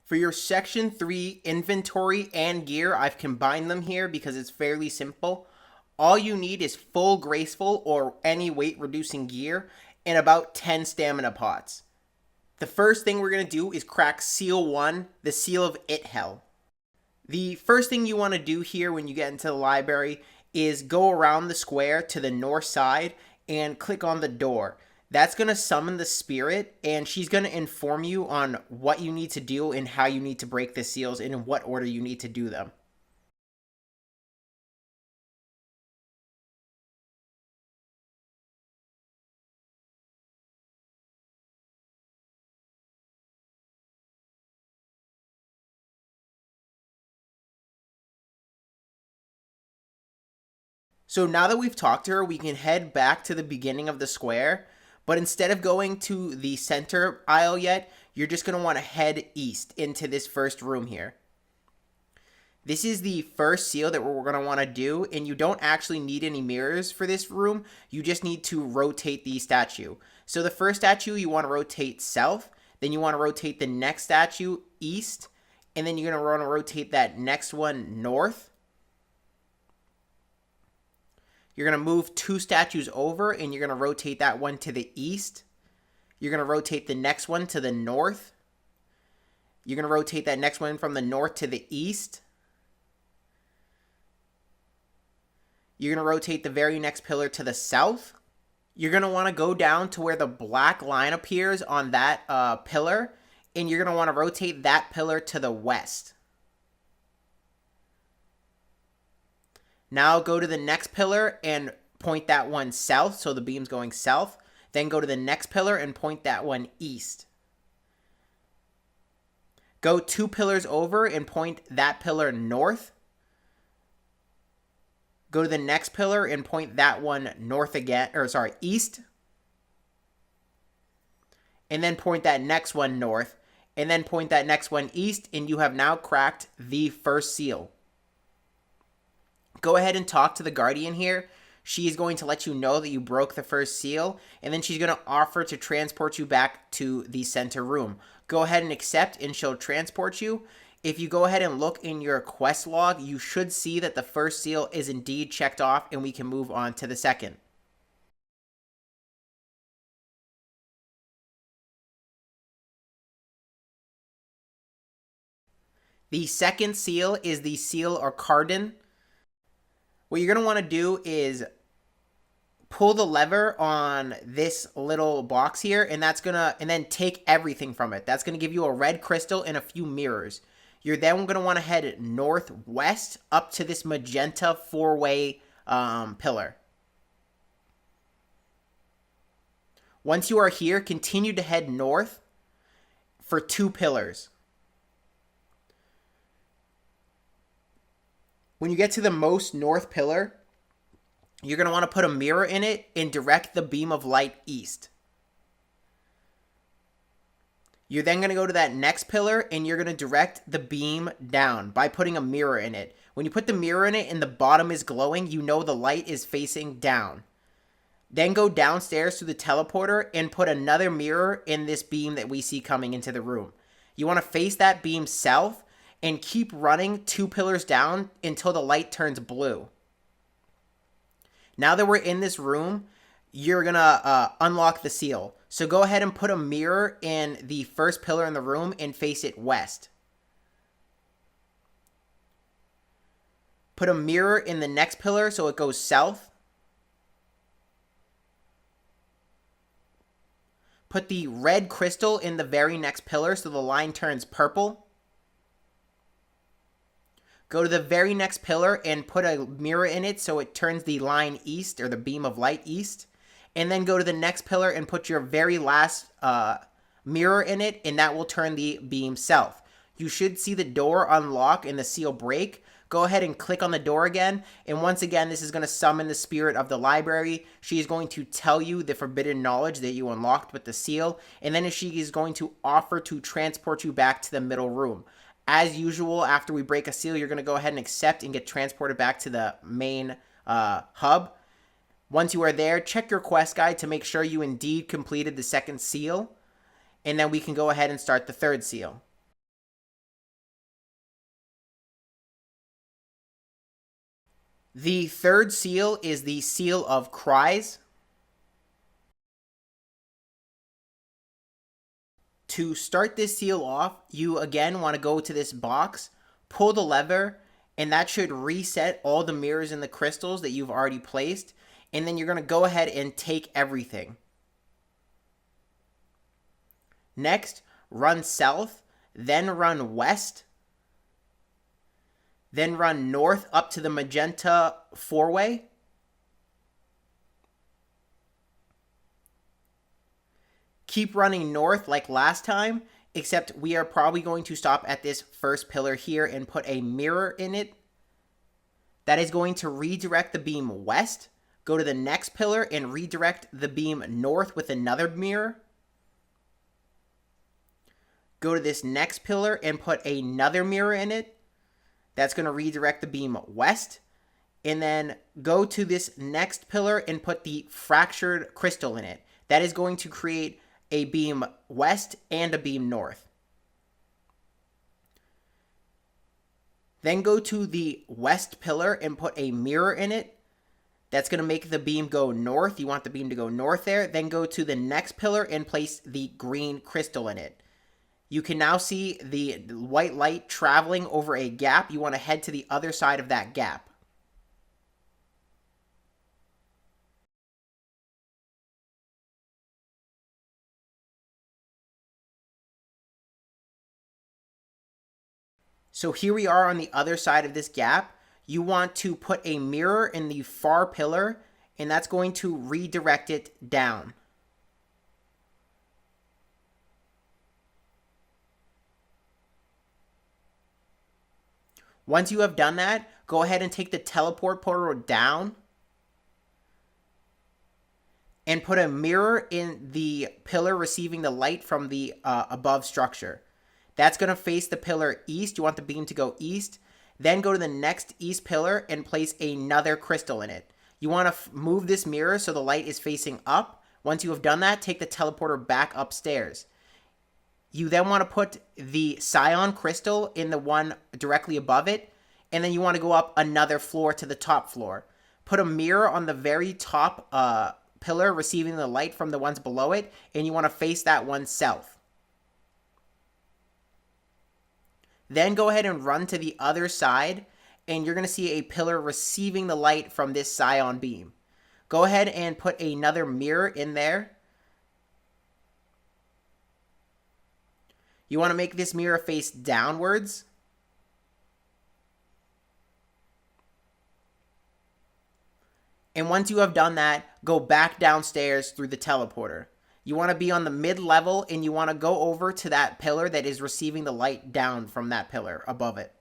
For your section 3 inventory and gear, I've combined them here because it's fairly simple. All you need is full graceful or any weight reducing gear and about 10 stamina pots. The first thing we're going to do is crack Seal 1, the Seal of Ithell. The first thing you want to do here when you get into the library is go around the square to the north side and click on the door. That's going to summon the spirit, and she's going to inform you on what you need to do and how you need to break the seals and in what order you need to do them. So now that we've talked to her, we can head back to the beginning of the square. But instead of going to the center aisle yet, you're just going to want to head east into this first room here. This is the first seal that we're going to want to do, and you don't actually need any mirrors for this room. You just need to rotate the statue. So the first statue you want to rotate south, then you want to rotate the next statue east, and then you're going to want to rotate that next one north. You're going to move 2 statues over, and you're going to rotate that one to the east. You're going to rotate the next one to the north. You're going to rotate that next one from the north to the east. You're going to rotate the very next pillar to the south. You're going to want to go down to where the black line appears on that pillar, and you're going to want to rotate that pillar to the west. Now go to the next pillar and point that one south, so the beam's going south. Then go to the next pillar and point that one east. Go 2 pillars over and point that pillar north. Go to the next pillar and point that one north again, east. And then point that next one north. And then point that next one east, and you have now cracked the first seal. Go ahead and talk to the guardian here. She is going to let you know that you broke the first seal, and then she's going to offer to transport you back to the center room. Go ahead and accept, and she'll transport you. If you go ahead and look in your quest log, you should see that the first seal is indeed checked off, and we can move on to the second. The second seal is the Seal of Cadarn. What you're going to want to do is pull the lever on this little box here, and then take everything from it. That's going to give you a red crystal and a few mirrors. You're then going to want to head northwest up to this magenta 4-way pillar. Once you are here, continue to head north for 2 pillars. When you get to the most north pillar, you're going to want to put a mirror in it and direct the beam of light east. You're then going to go to that next pillar, and you're going to direct the beam down by putting a mirror in it. When you put the mirror in it and the bottom is glowing, you know the light is facing down. Then go downstairs to the teleporter and put another mirror in this beam that we see coming into the room. You want to face that beam south and keep running 2 pillars down until the light turns blue. Now that we're in this room, you're going to unlock the seal. So go ahead and put a mirror in the first pillar in the room and face it west. Put a mirror in the next pillar so it goes south. Put the red crystal in the very next pillar so the line turns purple. Go to the very next pillar and put a mirror in it so it turns the line east, or the beam of light east. And then go to the next pillar and put your very last mirror in it, and that will turn the beam south. You should see the door unlock and the seal break. Go ahead and click on the door again, and once again, this is going to summon the spirit of the library. She is going to tell you the forbidden knowledge that you unlocked with the seal, and then she is going to offer to transport you back to the middle room. As usual, after we break a seal, you're going to go ahead and accept and get transported back to the main hub. Once you are there, check your quest guide to make sure you indeed completed the second seal, and then we can go ahead and start the third seal. The third seal is the Seal of Crwys. To start this seal off, you again want to go to this box, pull the lever, and that should reset all the mirrors and the crystals that you've already placed. And then you're going to go ahead and take everything. Next, run south, then run west, then run north up to the magenta four-way. Keep running north like last time, except we are probably going to stop at this first pillar here and put a mirror in it. That is going to redirect the beam west. Go to the next pillar and redirect the beam north with another mirror. Go to this next pillar and put another mirror in it. That's going to redirect the beam west. And then go to this next pillar and put the fractured crystal in it. That is going to create a beam west and a beam north. Then go to the west pillar and put a mirror in it. That's going to make the beam go north. You want the beam to go north there. Then go to the next pillar and place the green crystal in it. You can now see the white light traveling over a gap. You want to head to the other side of that gap. So here we are on the other side of this gap. You want to put a mirror in the far pillar, and that's going to redirect it down. Once you have done that, go ahead and take the teleport portal down and put a mirror in the pillar receiving the light from the above structure. That's going to face the pillar east. You want the beam to go east. Then go to the next east pillar and place another crystal in it. You want to move this mirror so the light is facing up. Once you have done that, take the teleporter back upstairs. You then want to put the Scion crystal in the one directly above it. And then you want to go up another floor to the top floor. Put a mirror on the very top pillar receiving the light from the ones below it. And you want to face that one south. Then go ahead and run to the other side, and you're going to see a pillar receiving the light from this Scion beam. Go ahead and put another mirror in there. You want to make this mirror face downwards. And once you have done that, go back downstairs through the teleporter. You want to be on the mid-level, and you want to go over to that pillar that is receiving the light down from that pillar above it.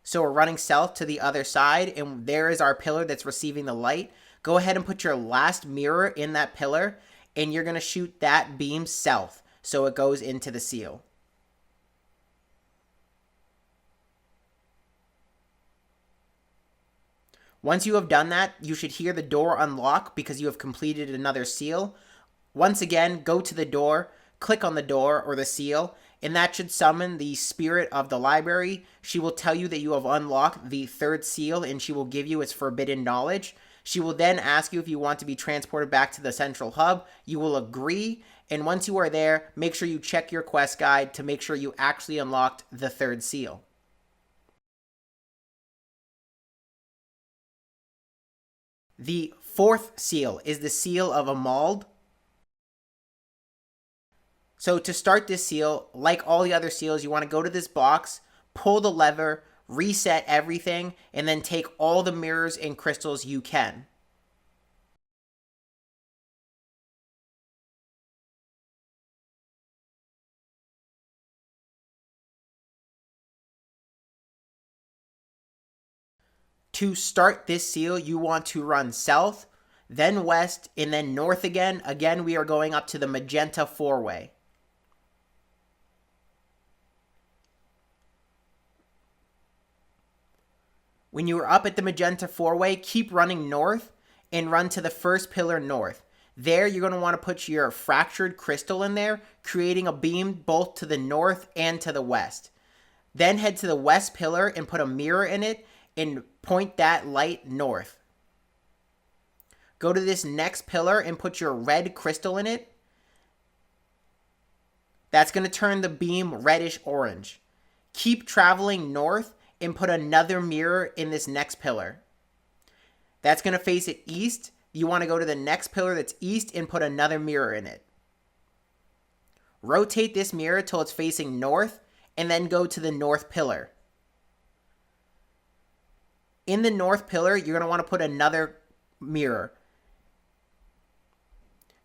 So we're running south to the other side, and there is our pillar that's receiving the light. Go ahead and put your last mirror in that pillar, and you're going to shoot that beam south so it goes into the seal. Once you have done that, you should hear the door unlock because you have completed another seal. Once again, go to the door, click on the door or the seal, and that should summon the spirit of the library. She will tell you that you have unlocked the third seal, and she will give you its forbidden knowledge. She will then ask you if you want to be transported back to the central hub. You will agree, and once you are there, make sure you check your quest guide to make sure you actually unlocked the third seal. The fourth seal is the Seal of Amlodd. So to start this seal, like all the other seals, you want to go to this box, pull the lever, reset everything, and then take all the mirrors and crystals you can. To start this seal, you want to run south, then west, and then north again. Again, we are going up to the magenta four-way. When you are up at the magenta four-way, keep running north and run to the first pillar north. There, you're going to want to put your fractured crystal in there, creating a beam both to the north and to the west. Then head to the west pillar and put a mirror in it and point that light north. Go to this next pillar and put your red crystal in it. That's going to turn the beam reddish orange. Keep traveling north and put another mirror in this next pillar. That's going to face it east. You want to go to the next pillar that's east and put another mirror in it. Rotate this mirror till it's facing north and then go to the north pillar. In the north pillar, you're going to want to put another mirror.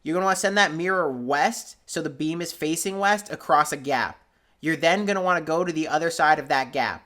You're going to want to send that mirror west so the beam is facing west across a gap. You're then going to want to go to the other side of that gap.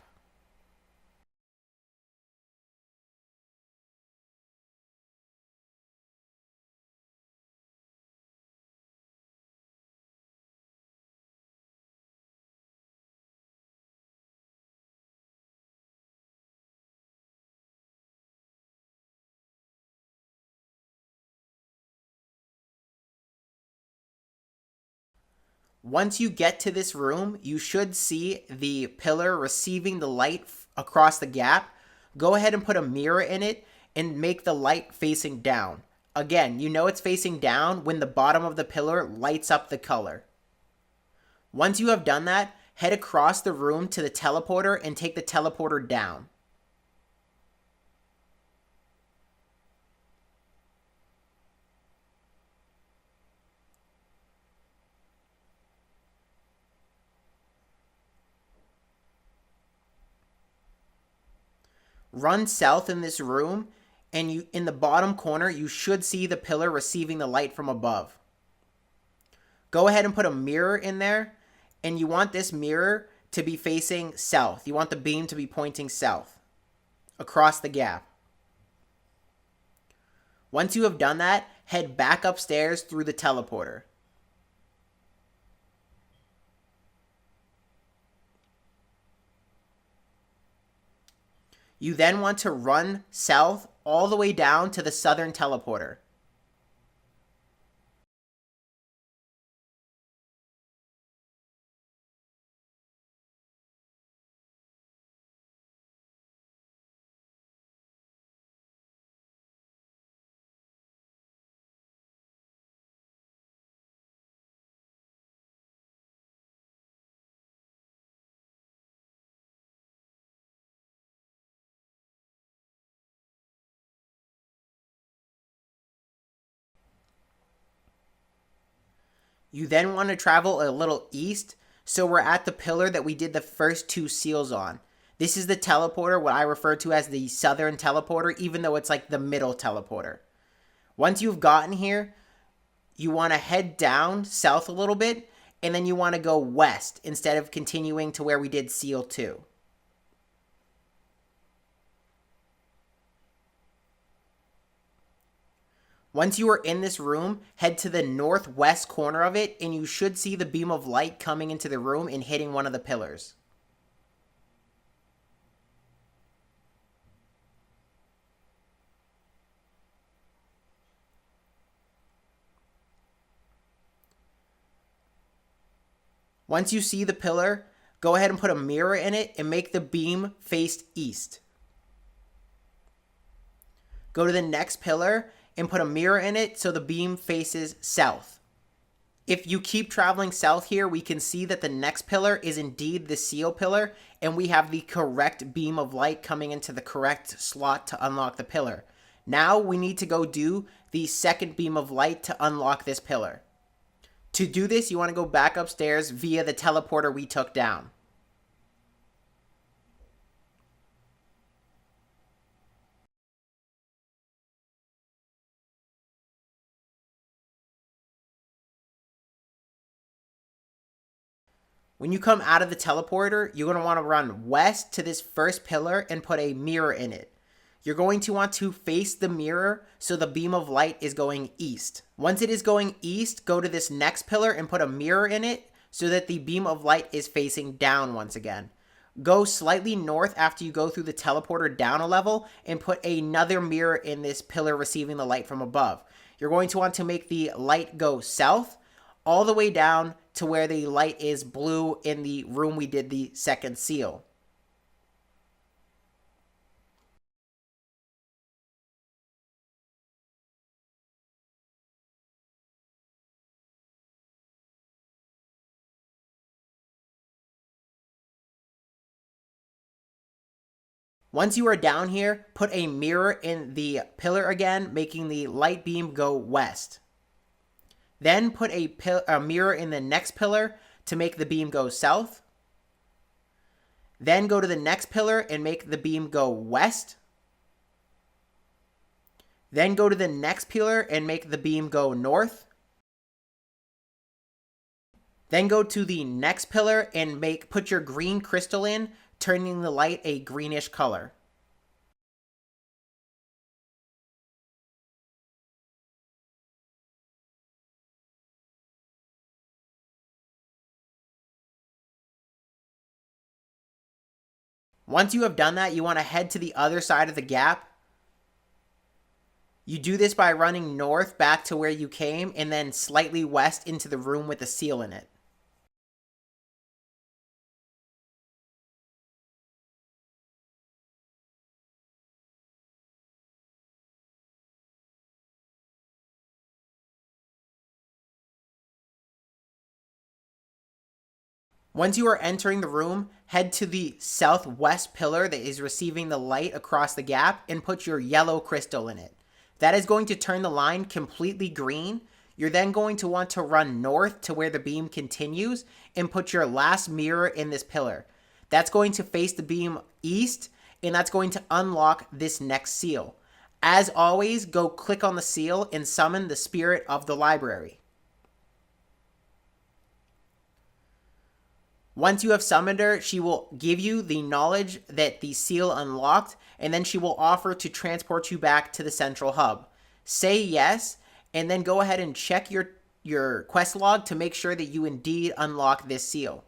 Once you get to this room, you should see the pillar receiving the light across the gap. Go ahead and put a mirror in it and make the light facing down. Again, you know it's facing down when the bottom of the pillar lights up the color. Once you have done that, head across the room to the teleporter and take the teleporter down. Run south in this room, and you in the bottom corner, you should see the pillar receiving the light from above. Go ahead and put a mirror in there, and you want this mirror to be facing south. You want the beam to be pointing south across the gap. Once you have done that, head back upstairs through the teleporter. You then want to run south all the way down to the southern teleporter. You then want to travel a little east, so we're at the pillar that we did the first two seals on. This is the teleporter, what I refer to as the southern teleporter, even though it's like the middle teleporter. Once you've gotten here, you want to head down south a little bit, and then you want to go west instead of continuing to where we did seal 2. Once you are in this room, head to the northwest corner of it, and you should see the beam of light coming into the room and hitting one of the pillars. Once you see the pillar, go ahead and put a mirror in it and make the beam face east. Go to the next pillar and put a mirror in it so the beam faces south. If you keep traveling south here, we can see that the next pillar is indeed the seal pillar, and we have the correct beam of light coming into the correct slot to unlock the pillar. Now we need to go do the second beam of light to unlock this pillar. To do this, you want to go back upstairs via the teleporter we took down. When you come out of the teleporter, you're going to want to run west to this first pillar and put a mirror in it. You're going to want to face the mirror so the beam of light is going east. Once it is going east, go to this next pillar and put a mirror in it so that the beam of light is facing down once again. Go slightly north after you go through the teleporter down a level and put another mirror in this pillar receiving the light from above. you're going to want to make the light go south all the way down to where the light is blue in the room we did the second seal. Once you are down here, put a mirror in the pillar again, making the light beam go west. Then put a mirror in the next pillar to make the beam go south. Then go to the next pillar and make the beam go west. Then go to the next pillar and make the beam go north. Then go to the next pillar and put your green crystal in, turning the light a greenish color. Once you have done that, you want to head to the other side of the gap. You do this by running north back to where you came and then slightly west into the room with the seal in it. Once you are entering the room, head to the southwest pillar that is receiving the light across the gap and put your yellow crystal in it. That is going to turn the line completely green. You're then going to want to run north to where the beam continues and put your last mirror in this pillar. That's going to face the beam east, and that's going to unlock this next seal. As always, go click on the seal and summon the spirit of the library. Once you have summoned her, she will give you the knowledge that the seal unlocked, and then she will offer to transport you back to the central hub. Say yes, and then go ahead and check your quest log to make sure that you indeed unlock this seal.